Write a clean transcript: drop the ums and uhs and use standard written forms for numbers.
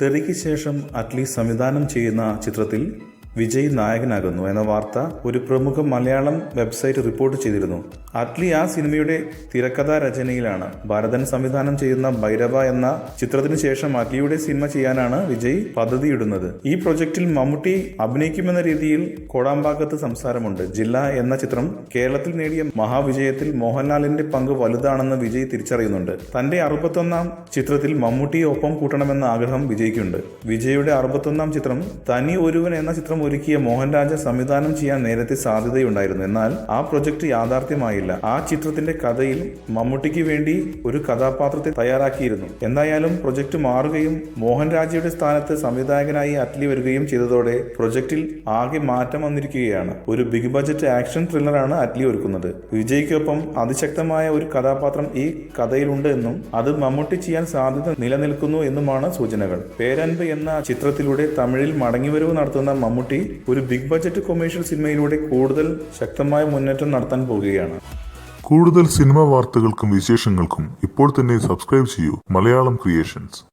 തെറിക്ക് ശേഷം അറ്റ്ലി സംവിധാനം ചെയ്യുന്ന ചിത്രത്തിൽ വിജയ് നായകനാകുന്നു എന്ന വാർത്ത ഒരു പ്രമുഖ മലയാളം വെബ്സൈറ്റ് റിപ്പോർട്ട് ചെയ്തിരുന്നു. അറ്റ്ലി ആ സിനിമയുടെ തിരക്കഥാ രചനയിലാണ്. ഭരതൻ സംവിധാനം ചെയ്യുന്ന ഭൈരവ എന്ന ചിത്രത്തിന് ശേഷം അറ്റ്ലിയുടെ സിനിമ ചെയ്യാനാണ് വിജയ് പദ്ധതിയിടുന്നത്. ഈ പ്രൊജക്റ്റിൽ മമ്മൂട്ടി അഭിനയിക്കുമെന്ന രീതിയിൽ കോടാമ്പാക്കത്ത് സംസാരമുണ്ട്. ജില്ല എന്ന ചിത്രം കേരളത്തിൽ നേടിയ മഹാവിജയത്തിൽ മോഹൻലാലിന്റെ പങ്ക് വലുതാണെന്ന് വിജയ് തിരിച്ചറിയുന്നുണ്ട്. തന്റെ 61ാം ചിത്രത്തിൽ മമ്മൂട്ടിയെ ഒപ്പം കൂട്ടണമെന്ന ആഗ്രഹം വിജയ്ക്കുണ്ട്. വിജയുടെ 61ാം ചിത്രം തനി ഒരുവൻ എന്ന ചിത്രം ഒരുക്കിയ മോഹൻരാജ സംവിധാനം ചെയ്യാൻ നേരത്തെ സാധ്യതയുണ്ടായിരുന്നു. എന്നാൽ ആ പ്രൊജക്ട് യാഥാർത്ഥ്യമായില്ല. ആ ചിത്രത്തിന്റെ കഥയിൽ മമ്മൂട്ടിക്ക് വേണ്ടി ഒരു കഥാപാത്രത്തെ തയ്യാറാക്കിയിരുന്നു. എന്തായാലും പ്രൊജക്ട് മാറുകയും മോഹൻരാജയുടെ സ്ഥാനത്ത് സംവിധായകനായി അറ്റ്ലി വരികയും ചെയ്തതോടെ പ്രൊജക്റ്റിൽ ആകെ മാറ്റം വന്നിരിക്കുകയാണ്. ഒരു ബിഗ് ബജറ്റ് ആക്ഷൻ ത്രില്ലറാണ് അറ്റ്ലി ഒരുക്കുന്നത്. വിജയ്ക്കൊപ്പം അതിശക്തമായ ഒരു കഥാപാത്രം ഈ കഥയിലുണ്ട് എന്നും അത് മമ്മൂട്ടി ചെയ്യാൻ സാധ്യത നിലനിൽക്കുന്നു എന്നുമാണ് സൂചനകൾ. പേരൻപ് എന്ന ചിത്രത്തിലൂടെ തമിഴിൽ മടങ്ങിവരവ് നടത്തുന്ന മമ്മൂട്ടി ഒരു ബിഗ് ബജറ്റ് കൊമേഴ്ഷ്യൽ സിനിമയിലൂടെ കൂടുതൽ ശക്തമായ മുന്നേറ്റം നടത്താൻ പോവുകയാണ്. കൂടുതൽ സിനിമാ വാർത്തകൾക്കും വിശേഷങ്ങൾക്കും ഇപ്പോൾ തന്നെ സബ്സ്ക്രൈബ് ചെയ്യൂ മലയാളം ക്രിയേഷൻസ്.